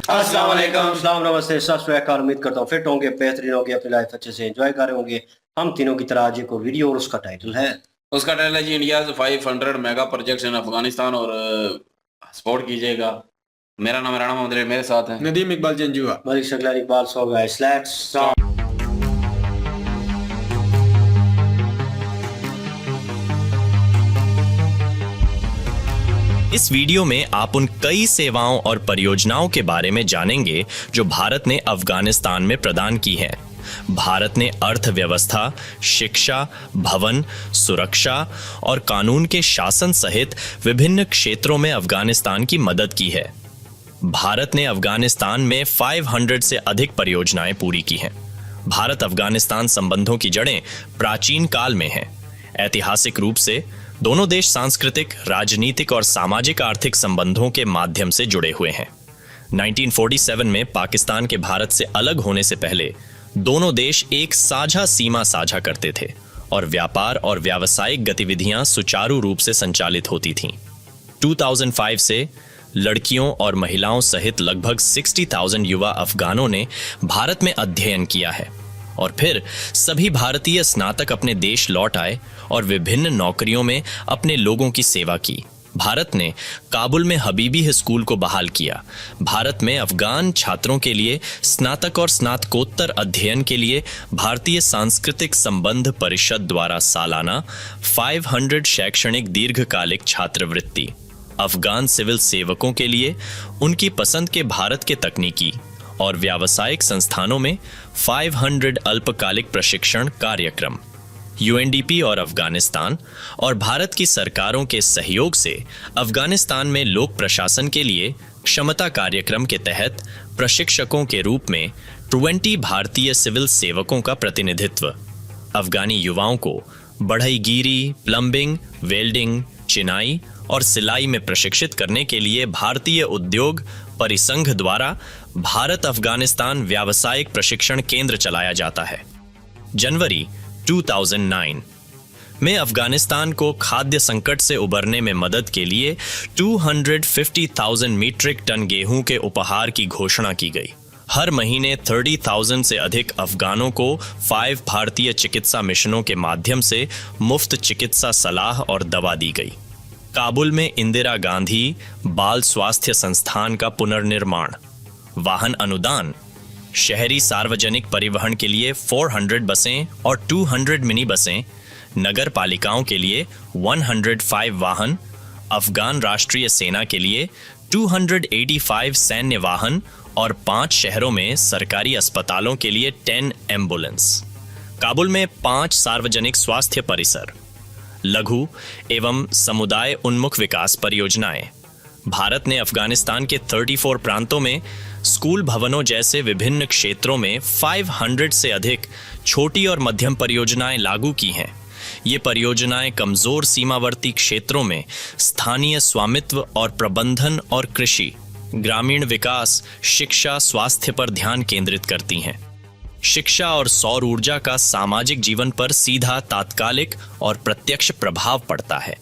अस्सलाम वालेकुम। अस्सलाम नमस्ते सत श्री अकाल। उम्मीद करता हूँ फिट होंगे, बेहतरीन होंगे, अपनी लाइफ अच्छे से एंजॉय कर रहे होंगे। हम तीनों की तरह आज एक और वीडियो और उसका टाइटल है उसका टाइटल है G India 500 mega projects in Afghanistan और सपोर्ट कीजिएगा। मेरा नाम है राणा मोहम्मद, मेरे साथ है Nadeem Iqbal Janjua. Malik Shagla Iqbal. So guys let's start. इस वीडियो में आप उन कई सेवाओं और परियोजनाओं के बारे में जानेंगे जो भारत ने अफगानिस्तान में प्रदान की हैं। भारत ने अर्थव्यवस्था, शिक्षा, भवन, सुरक्षा और कानून के शासन सहित विभिन्न क्षेत्रों में अफगानिस्तान की मदद की है। भारत ने अफगानिस्तान में 500 से अधिक परियोजनाएं पूरी की हैं। भारत अफगानिस्तान संबंधों की जड़ें प्राचीन काल में हैं। ऐतिहासिक रूप से दोनों देश सांस्कृतिक, राजनीतिक और सामाजिक आर्थिक संबंधों के माध्यम से जुड़े हुए हैं। 1947 में पाकिस्तान के भारत से अलग होने से पहले दोनों देश एक साझा सीमा साझा करते थे और व्यापार और व्यावसायिक गतिविधियां सुचारू रूप से संचालित होती थीं। 2005 से लड़कियों और महिलाओं सहित लगभग 60,000 युवा अफगानों ने भारत में अध्ययन किया है और फिर सभी भारतीय स्नातक अपने देश लौट आए और विभिन्न नौकरियों में अपने लोगों की सेवा की। भारत ने काबुल में हबीबी स्कूल को बहाल किया। भारत में अफगान छात्रों के लिए स्नातक और स्नातकोत्तर अध्ययन के लिए भारतीय सांस्कृतिक संबंध परिषद द्वारा सालाना 500 शैक्षणिक दीर्घकालिक छात्रवृत्ति, अफगान सिविल सेवकों के लिए उनकी पसंद के भारत के तकनीकी और व्यावसायिक संस्थानों में 500 अल्पकालिक प्रशिक्षण कार्यक्रम, यूएनडीपी और अफगानिस्तान और भारत की सरकारों के सहयोग से अफगानिस्तान में लोक प्रशासन के लिए क्षमता कार्यक्रम के तहत प्रशिक्षकों के रूप में 20 भारतीय सिविल सेवकों का प्रतिनिधित्व। अफगानी युवाओं को बढ़ईगीरी, प्लम्बिंग, वेल्डिंग, चिनाई और सिलाई में प्रशिक्षित करने के लिए भारतीय उद्योग परिसंघ द्वारा भारत अफगानिस्तान व्यावसायिक प्रशिक्षण केंद्र चलाया जाता है। जनवरी 2009 में अफगानिस्तान को खाद्य संकट से उबरने में मदद के लिए 250,000 मीट्रिक टन गेहूं के उपहार की घोषणा की गई। हर महीने 30,000 से अधिक अफगानों को 5 भारतीय चिकित्सा मिशनों के माध्यम से मुफ्त चिकित्सा सलाह और दवा दी गई। काबुल में इंदिरा गांधी बाल स्वास्थ्य संस्थान का पुनर्निर्माण, वाहन अनुदान, शहरी सार्वजनिक परिवहन के लिए 400 बसें और 200 मिनी बसें, नगर पालिकाओं के लिए 105 वाहन, अफगान राष्ट्रीय सेना के लिए 285 सैन्य वाहन और 5 शहरों में सरकारी अस्पतालों के लिए 10 एम्बुलेंस। काबुल में 5 सार्वजनिक स्वास्थ्य परिसर, लघु एवं समुदाय उन्मुख विकास परियोजनाएं। भारत ने अफगानिस्तान के 34 प्रांतों में स्कूल भवनों जैसे विभिन्न क्षेत्रों में 500 से अधिक छोटी और मध्यम परियोजनाएं लागू की हैं। ये परियोजनाएं कमजोर सीमावर्ती क्षेत्रों में स्थानीय स्वामित्व और प्रबंधन और कृषि, ग्रामीण विकास, शिक्षा, स्वास्थ्य पर ध्यान केंद्रित करती हैं। शिक्षा और सौर ऊर्जा का सामाजिक जीवन पर सीधा, तात्कालिक और प्रत्यक्ष प्रभाव पड़ता है।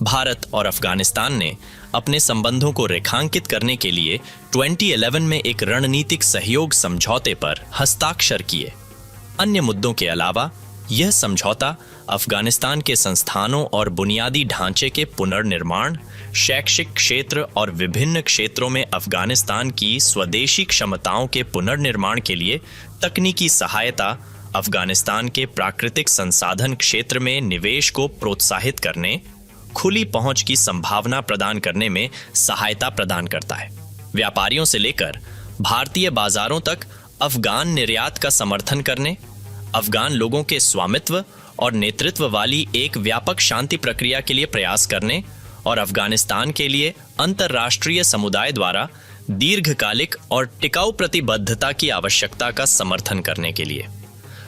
भारत और अफगानिस्तान ने अपने संबंधों को रेखांकित करने के लिए 2011 में एक रणनीतिक सहयोग समझौते पर हस्ताक्षर किए। अन्य मुद्दों के अलावा यह समझौता अफगानिस्तान के संस्थानों और बुनियादी ढांचे के पुनर्निर्माण, शैक्षिक क्षेत्र और विभिन्न क्षेत्रों में अफगानिस्तान की स्वदेशी क्षमताओं के पुनर्निर्माण के लिए तकनीकी सहायता, अफगानिस्तान के प्राकृतिक संसाधन क्षेत्र में निवेश को प्रोत्साहित करने, खुली पहुंच की संभावना प्रदान करने में सहायता प्रदान करता है। व्यापारियों से लेकर भारतीय बाजारों तक अफगान निर्यात का समर्थन करने, अफगान लोगों के स्वामित्व और नेतृत्व वाली एक व्यापक शांति प्रक्रिया के लिए प्रयास करने और अफगानिस्तान के लिए अंतर्राष्ट्रीय समुदाय द्वारा दीर्घकालिक और टिकाऊ प्रतिबद्धता की आवश्यकता का समर्थन करने के लिए।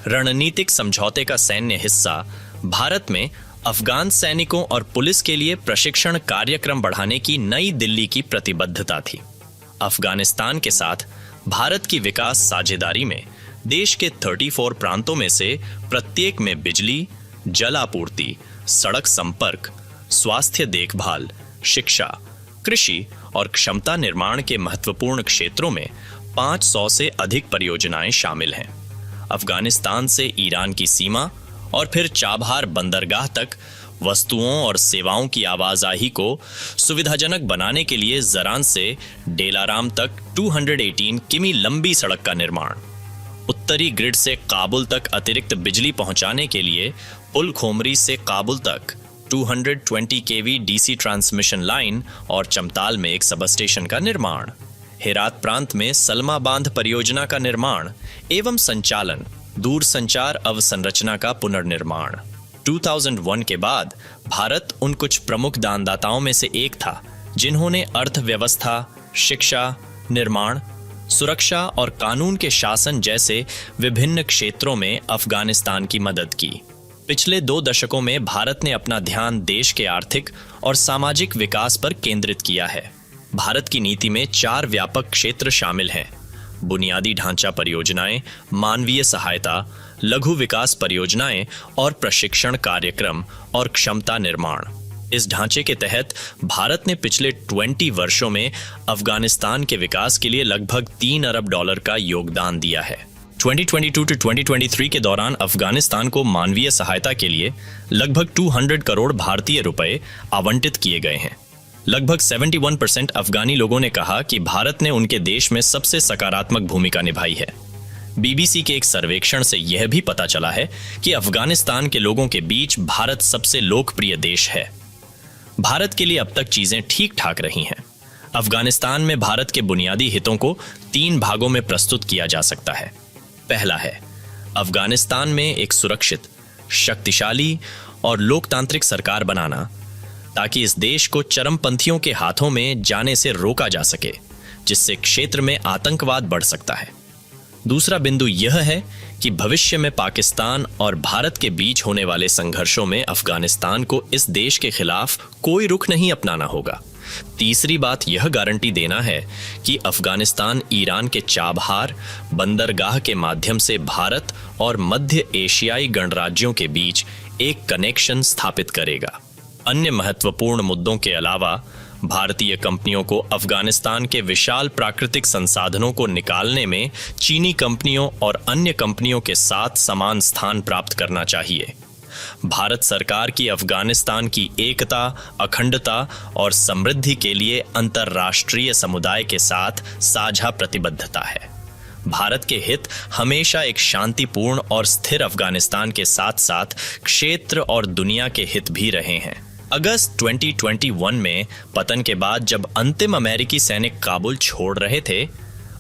रणनीतिक समझौते का सैन्य हिस्सा भारत में अफगान सैनिकों और पुलिस के लिए प्रशिक्षण कार्यक्रम बढ़ाने की नई दिल्ली की प्रतिबद्धता थी। अफगानिस्तान के साथ भारत की विकास साझेदारी में देश के 34 प्रांतों में से प्रत्येक में बिजली, जल आपूर्ति, सड़क संपर्क, स्वास्थ्य देखभाल, शिक्षा, कृषि और क्षमता निर्माण के महत्वपूर्ण क्षेत्रों में 500 से अधिक परियोजनाएं शामिल हैं। अफगानिस्तान से ईरान की सीमा और फिर चाबहार बंदरगाह तक वस्तुओं और सेवाओं की आवाजाही को सुविधाजनक बनाने के लिए जरान से डेलाराम तक 218 किमी लंबी सड़क का निर्माण, उत्तरी ग्रिड से काबुल तक अतिरिक्त बिजली पहुंचाने के लिए पुल खोमरी से काबुल तक 220 केवी डीसी ट्रांसमिशन लाइन और चमताल में एक सबस्टेशन का निर्माण, हेरात प्रांत में सलमा बांध परियोजना का निर्माण एवं संचालन, दूरसंचार अवसंरचना का पुनर्निर्माण। 2001 के बाद भारत उन कुछ प्रमुख दानदाताओं में से एक था जिन्होंने अर्थव्यवस्था, शिक्षा, निर्माण, सुरक्षा और कानून के शासन जैसे विभिन्न क्षेत्रों में अफगानिस्तान की मदद की। पिछले 2 दशकों में भारत ने अपना ध्यान देश के आर्थिक और सामाजिक विकास पर केंद्रित किया है। भारत की नीति में 4 व्यापक क्षेत्र शामिल हैं: बुनियादी ढांचा परियोजनाएं, मानवीय सहायता, लघु विकास परियोजनाएं और प्रशिक्षण कार्यक्रम और क्षमता निर्माण। इस ढांचे के तहत भारत ने पिछले 20 वर्षों में अफगानिस्तान के विकास के लिए लगभग $3 अरब का योगदान दिया है। 2022 टू 2023 के दौरान अफगानिस्तान को मानवीय सहायता के लिए लगभग 200 करोड़ भारतीय रुपए आवंटित किए गए हैं। लगभग 71% अफगानी लोगों ने कहा कि भारत ने उनके देश में सबसे सकारात्मक भूमिका निभाई है। बीबीसी के एक सर्वेक्षण से यह भी पता चला है कि अफगानिस्तान के लोगों के बीच भारत सबसे लोकप्रिय देश है। भारत के लिए अब तक चीजें ठीक ठाक रही हैं। अफगानिस्तान में भारत के बुनियादी हितों को 3 भागों में प्रस्तुत किया जा सकता है। पहला है अफगानिस्तान में एक सुरक्षित, शक्तिशाली और लोकतांत्रिक सरकार बनाना, ताकि इस देश को चरमपंथियों के हाथों में जाने से रोका जा सके, जिससे क्षेत्र में आतंकवाद बढ़ सकता है। दूसरा बिंदु यह है कि भविष्य में पाकिस्तान और भारत के बीच होने वाले संघर्षों में अफगानिस्तान को इस देश के खिलाफ कोई रुख नहीं अपनाना होगा। तीसरी बात यह गारंटी देना है कि अफगानिस्तान ईरान के चाबहार बंदरगाह के माध्यम से भारत और मध्य एशियाई गणराज्यों के बीच एक कनेक्शन स्थापित करेगा। अन्य महत्वपूर्ण मुद्दों के अलावा भारतीय कंपनियों को अफगानिस्तान के विशाल प्राकृतिक संसाधनों को निकालने में चीनी कंपनियों और अन्य कंपनियों के साथ समान स्थान प्राप्त करना चाहिए। भारत सरकार की अफगानिस्तान की एकता, अखंडता और समृद्धि के लिए अंतर्राष्ट्रीय समुदाय के साथ साझा प्रतिबद्धता है। भारत के हित हमेशा एक शांतिपूर्ण और स्थिर अफगानिस्तान के साथ साथ क्षेत्र और दुनिया के हित भी रहे हैं। अगस्त 2021 में पतन के बाद जब अंतिम अमेरिकी सैनिक काबुल छोड़ रहे थे,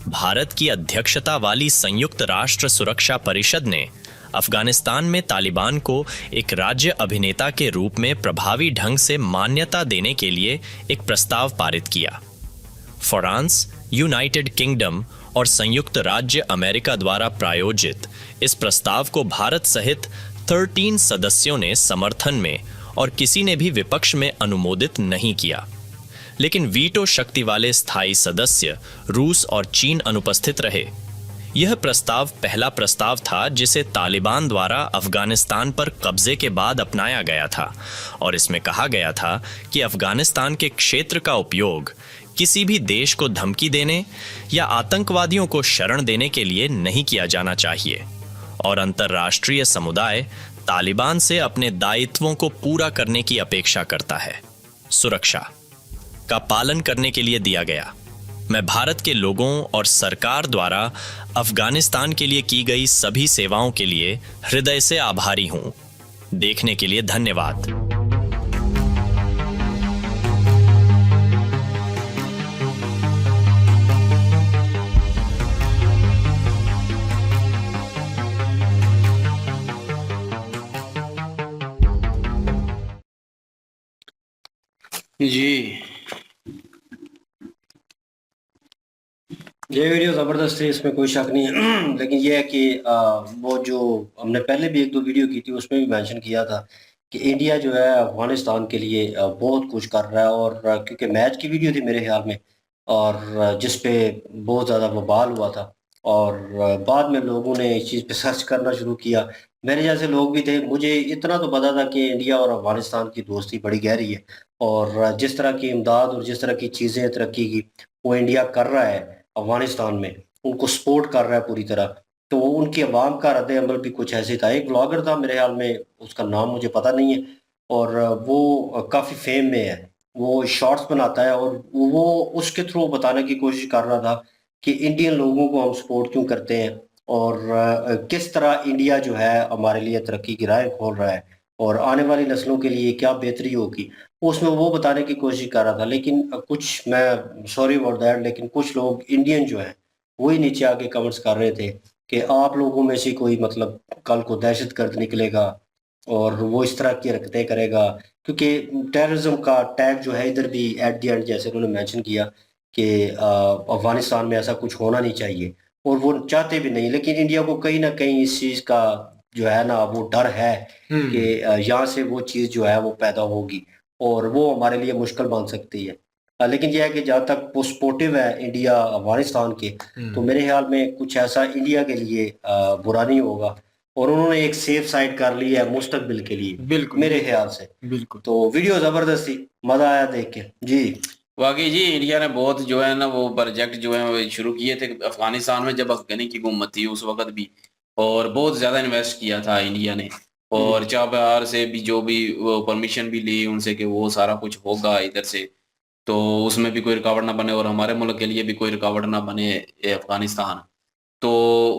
भारत की अध्यक्षता वाली संयुक्त राष्ट्र सुरक्षा परिषद ने अफगानिस्तान में तालिबान को एक राज्य अभिनेता के रूप में प्रभावी ढंग से मान्यता देने के लिए एक प्रस्ताव पारित किया। फ्रांस, यूनाइटेड किंगडम और संयुक्त राज्य अमेरिका द्वारा प्रायोजित इस प्रस्ताव को भारत सहित 13 सदस्यों ने समर्थन में और किसी ने भी विपक्ष में अनुमोदित नहीं किया। लेकिन वीटो शक्ति वाले स्थायी सदस्य रूस और चीन अनुपस्थित रहे। यह प्रस्ताव पहला प्रस्ताव था जिसे तालिबान द्वारा अफगानिस्तान पर कब्जे के बाद अपनाया गया था और इसमें कहा गया था कि अफगानिस्तान के क्षेत्र का उपयोग किसी भी देश को धमकी देने या आतंकवादियों को शरण देने के लिए नहीं किया जाना चाहिए और अंतर्राष्ट्रीय समुदाय तालिबान से अपने दायित्वों को पूरा करने की अपेक्षा करता है। सुरक्षा का पालन करने के लिए दिया गया। मैं भारत के लोगों और सरकार द्वारा अफगानिस्तान के लिए की गई सभी सेवाओं के लिए हृदय से आभारी हूं। देखने के लिए धन्यवाद। जी, ये वीडियो ज़बरदस्त है, इसमें कोई शक नहीं है। लेकिन ये है कि वो जो हमने पहले भी 1-2 वीडियो की थी उसमें भी मेंशन किया था कि इंडिया जो है अफगानिस्तान के लिए बहुत कुछ कर रहा है और क्योंकि मैच की वीडियो थी मेरे ख्याल में और जिस पे बहुत ज़्यादा बवाल हुआ था और बाद में लोगों ने इस चीज़ पे सर्च करना शुरू किया। मेरे जैसे लोग भी थे, मुझे इतना तो पता था कि इंडिया और अफ़गानिस्तान की दोस्ती बड़ी गहरी है और जिस तरह की इमदाद और जिस तरह की चीज़ें तरक्की की वो इंडिया कर रहा है अफ़गानिस्तान में, उनको सपोर्ट कर रहा है पूरी तरह। तो उनकी अवाम का रद्द-ए-अमल भी कुछ ऐसे था। एक व्लॉगर था मेरे ख़्याल में, उसका नाम मुझे पता नहीं है और वो काफ़ी फ़ेम में है। वो शॉर्ट्स बनाता है और वो उसके थ्रू बताने की कोशिश कर रहा था कि इंडियन लोगों को हम सपोर्ट क्यों करते हैं और किस तरह इंडिया जो है हमारे लिए तरक्की की राहें खोल रहा है और आने वाली नस्लों के लिए क्या बेहतरी होगी। उसमें वो बताने की कोशिश कर रहा था, लेकिन कुछ, मैं सॉरी अबाउट दैट, लेकिन कुछ लोग इंडियन जो हैं, वही नीचे आके कमेंट्स कर रहे थे कि आप लोगों में से कोई मतलब कल को दहशतगर्द निकलेगा और वो इस तरह की हरकतें करेगा, क्योंकि टेररिज्म का टैग जो है इधर भी एट द एंड जैसे उन्होंने मेंशन किया कि अफ़गानिस्तान में ऐसा कुछ होना नहीं चाहिए और वो चाहते भी नहीं, लेकिन इंडिया को कहीं न कहीं इस चीज़ का जो है ना वो डर है कि यहाँ से वो चीज़ जो है वो पैदा होगी और वो हमारे लिए मुश्किल बन सकती है। लेकिन ये है कि जहाँ तक वो सपोर्टिव है इंडिया अफ़गानिस्तान के, तो मेरे ख़्याल में कुछ ऐसा इंडिया के लिए बुरा नहीं होगा और उन्होंने एक सेफ साइड कर ली है मुस्तकबिल के लिए, बिल्कुल मेरे ख़्याल से। बिल्कुल। तो वीडियो ज़बरदस्त थी, मज़ा आया देख के। जी। वाकई जी, इंडिया ने बहुत जो है ना वो प्रोजेक्ट जो है वो शुरू किए थे अफगानिस्तान में, जब अफगानी की हुकूमत थी उस वक्त भी, और बहुत ज़्यादा इन्वेस्ट किया था इंडिया ने। और चाबहार से भी जो भी वो परमिशन भी ली उनसे कि वो सारा कुछ होगा इधर से, तो उसमें भी कोई रुकावट ना बने और हमारे मुल्क के लिए भी कोई रुकावट ना बने अफगानिस्तान। तो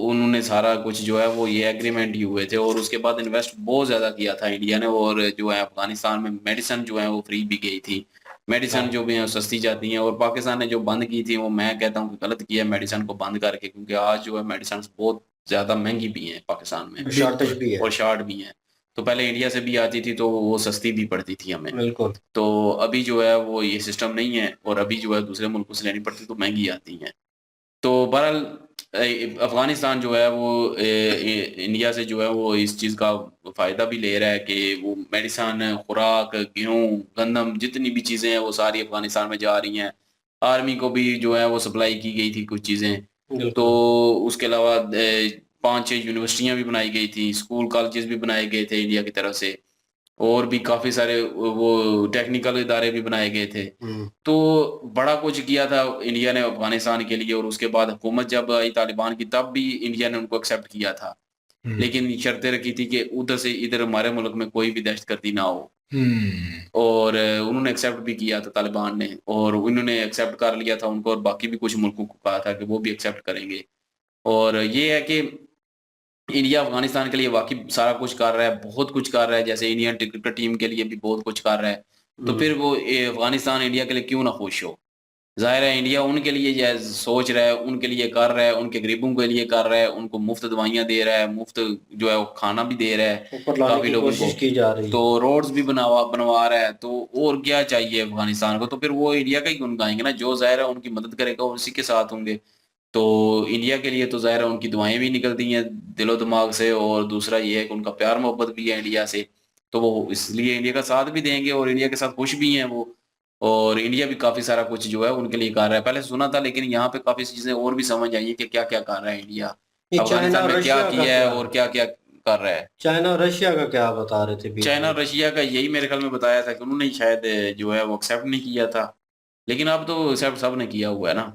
उन्होंने सारा कुछ जो है वो ये एग्रीमेंट ही हुए थे और उसके बाद इन्वेस्ट बहुत ज़्यादा किया था इंडिया ने। और जो है अफगानिस्तान में मेडिसिन जो है वो फ्री भी गई थी, मेडिसिन जो भी है सस्ती जाती हैं। और पाकिस्तान ने जो बंद की थी वो मैं कहता हूँ कि गलत किया मेडिसिन को बंद करके, क्योंकि आज जो है मेडिसिन बहुत ज़्यादा महंगी भी हैं पाकिस्तान में शॉर्टेज भी है। और शार्ट भी हैं। तो पहले इंडिया से भी आती थी तो वो सस्ती भी पड़ती थी हमें। बिल्कुल। तो अभी जो है वो ये सिस्टम नहीं है और अभी जो है दूसरे मुल्कों से लेनी पड़ती तो महंगी आती हैं। तो बहरहाल अफ़गानिस्तान जो है वो इंडिया से जो है वो इस चीज़ का फ़ायदा भी ले रहा है कि वो मेडिसिन, खुराक, गेहूँ, गंदम जितनी भी चीज़ें हैं वो सारी अफ़गानिस्तान में जा रही हैं। आर्मी को भी जो है वो सप्लाई की गई थी कुछ चीज़ें। तो बिल्कुल। उसके अलावा 5-6 यूनिवर्सिटियाँ भी बनाई गई थी, स्कूल कॉलेजेस भी बनाए गए थे इंडिया की तरफ से। और भी काफ़ी सारे वो टेक्निकल इदारे भी बनाए गए थे। हुँ। तो बड़ा कुछ किया था इंडिया ने अफ़गानिस्तान के लिए और उसके बाद हुकूमत जब आई तालिबान की तब भी इंडिया ने उनको एक्सेप्ट किया था। लेकिन शर्तें रखी थी कि उधर से इधर हमारे मुल्क में कोई भी दहशतगर्दी ना हो। और उन्होंने एक्सेप्ट भी किया था तालिबान ने और उन्होंने एक्सेप्ट कर लिया था उनको और बाकी भी कुछ मुल्कों को कहा था कि वो भी एक्सेप्ट करेंगे। और ये है कि इंडिया अफ़गानिस्तान के लिए वाक़ई सारा कुछ कर रहा है, बहुत कुछ कर रहा है, जैसे इंडियन क्रिकेट टीम के लिए भी बहुत कुछ कर रहा है। तो फिर वो अफ़गानिस्तान इंडिया के लिए क्यों ना खुश हो? ज़ाहिर है इंडिया उनके लिए सोच रहा है, उनके लिए कर रहा है, उनके गरीबों के लिए कर रहा है, उनको मुफ़्त दवाइयाँ दे रहा है, मुफ़्त जो है वो खाना भी दे रहा है ऊपर लाने काफ़ी की लोगों कोशिश को। की जा रही है। तो रोड्स भी बनवा रहा है, तो और क्या चाहिए अफ़गानिस्तान को? तो फिर वो इंडिया का ही गुण गाएँगे ना, जो ज़ाहिर है उनकी मदद करेगा उसी के साथ होंगे। तो इंडिया के लिए तो ज़ाहिर है उनकी दुआएँ भी निकलती हैं दिलो-दिमाग से और दूसरा ये है कि उनका प्यार-मोहब्बत भी है इंडिया से। तो वो इसलिए इंडिया का साथ भी देंगे और इंडिया के साथ खुश भी हैं वो। और इंडिया भी काफ़ी सारा कुछ जो है उनके लिए कर रहा है। पहले सुना था लेकिन यहाँ पे काफ़ी चीज़ें और भी समझ आई है कि क्या-क्या कर रहा है इंडिया। ये चाइना अफ़गानिस्तान और में क्या रशिया का किया है क्या? और क्या-क्या कर रहा है। चाइना और रशिया का क्या बता रहे थे बीच चाइना में? और रशिया का यही मेरे ख़्याल में बताया था कि उन्होंने शायद जो है वो एक्सेप्ट नहीं किया था। लेकिन अब तो एक्सेप्ट सबने किया हुआ है ना।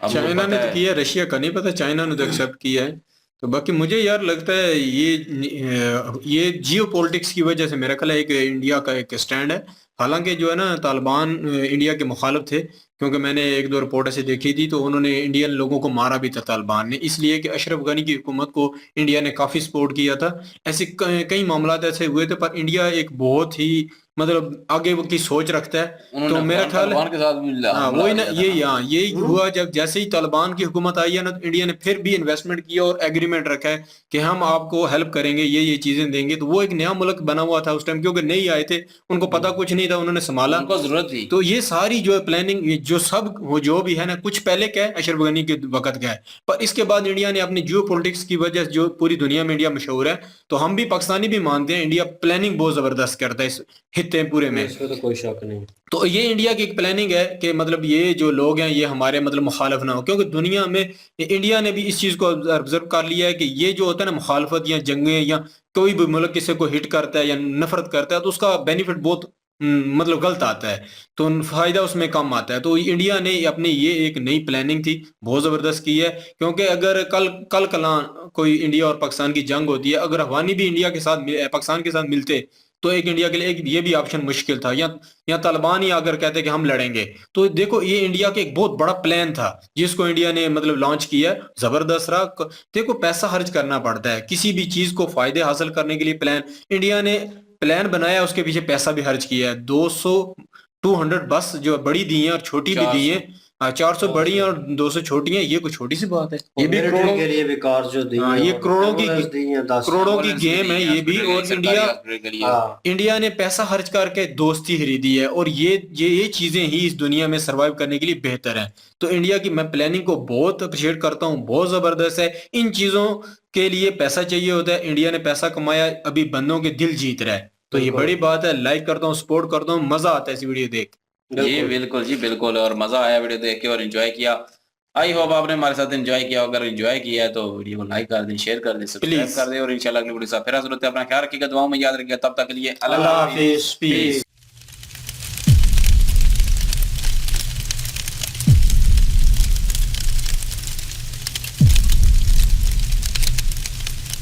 अब उनको चाइना ने पता तो है। किया, रशिया का नहीं पता, चाइना ने तो एक्सेप्ट किया है। तो बाकी मुझे यार लगता है ये जियोपॉलिटिक्स की वजह से मेरा ख्याल है एक इंडिया का एक स्टैंड है। हालांकि जो है ना तालिबान इंडिया के मुखालिफ थे, क्योंकि मैंने एक दो रिपोर्ट ऐसे देखी थी, तो उन्होंने इंडियन लोगों को मारा भी था तालिबान ने, इसलिए कि अशरफ गनी की हुकूमत को इंडिया ने काफी सपोर्ट किया था। ऐसे कई मामला ऐसे हुए थे, पर इंडिया एक बहुत ही मतलब आगे की सोच रखता है। उन्होंने तो मेरा ख्याल तालिबान के साथ भी हाँ हमला वही ना, किया था ये ना। यहाँ यही हुआ जब जैसे ही तालिबान की हुकूमत आई है ना, तो इंडिया ने फिर भी इन्वेस्टमेंट किया और एग्रीमेंट रखा है कि हम आपको हेल्प करेंगे, ये चीजें देंगे। तो वो एक नया मुल्क बना हुआ था उस टाइम, क्योंकि नहीं आए थे, उनको पता कुछ नहीं था, उन्होंने संभाला। उनको ज़रूरत थी। तो ये सारी जो है प्लानिंग, ये जो सब वो जो भी है ना, कुछ पहले क्या है अशरफ गनी के वक्त का है, पर इसके बाद इंडिया ने अपनी जियो पॉलिटिक्स की वजह से जो पूरी दुनिया में इंडिया मशहूर है, तो हम भी पाकिस्तानी भी मानते हैं इंडिया प्लानिंग बहुत जबरदस्त करता है इस हित जीतते हैं पूरे में। इसमें तो कोई शक नहीं। तो ये इंडिया की एक प्लानिंग है कि मतलब ये जो लोग हैं ये हमारे मतलब मुखालफ ना हो, क्योंकि दुनिया में इंडिया ने भी इस चीज़ को ऑब्जर्व कर लिया है कि ये जो होता है ना मुखालफत या जंगें या कोई भी मुल्क किसी को हिट करता है या नफरत करता है तो उसका बेनिफिट बहुत मतलब गलत आता है, तो फायदा उसमें कम आता है। तो इंडिया ने अपनी ये एक नई प्लानिंग थी, बहुत जबरदस्त की है, क्योंकि अगर कल कला कोई इंडिया और पाकिस्तान की जंग होती है, अगर अफगानी भी इंडिया के साथ पाकिस्तान के साथ मिलते तो एक इंडिया के लिए एक ये भी ऑप्शन मुश्किल था, या तालिबान ही अगर कहते कि हम लड़ेंगे। तो देखो ये इंडिया का एक बहुत बड़ा प्लान था जिसको इंडिया ने मतलब लॉन्च किया, जबरदस्त रहा। देखो पैसा खर्च करना पड़ता है किसी भी चीज को फायदे हासिल करने के लिए, प्लान इंडिया ने प्लान बनाया, उसके पीछे पैसा भी खर्च किया है। 200 बस जो बड़ी दी है और छोटी भी दी है, 400 बड़ी हैं और 200 छोटी हैं, ये कोई छोटी सी बात है। ये भी करोड़ों के लिए भी कार जो दी हाँ, है, ये और करोड़ों की एम्बुलेंस दी है 10। करोड़ों की गेम है ये भी। और हाँ, इंडिया ने पैसा खर्च करके दोस्ती खरीदी है, और ये चीजें ही इस दुनिया में सरवाइव करने के लिए बेहतर है। तो इंडिया की मैं प्लानिंग को बहुत अप्रिशिएट करता हूँ, बहुत जबरदस्त है। इन चीजों के लिए पैसा चाहिए होता है, इंडिया ने पैसा कमाया, अभी बंदों के दिल जीत रहा है, तो ये बड़ी बात है। लाइक करता हूँ, सपोर्ट करता हूँ, मजा आता है इस वीडियो देख। जी बिल्कुल जी बिल्कुल, और मजा आया वीडियो देख के और एंजॉय किया। आई होप आपने हमारे साथ एंजॉय किया। अगर एंजॉय किया है तो वीडियो को लाइक कर दें, शेयर कर दें, सब्सक्राइब Please. कर दें, और इंशाल्लाह अगली वीडियो से फिर हाजिर होते हैं। अपना ख्याल रखिएगा, दुआओं में याद रखिएगा। तब तक के लिए अल्लाह हाफिज, पीस।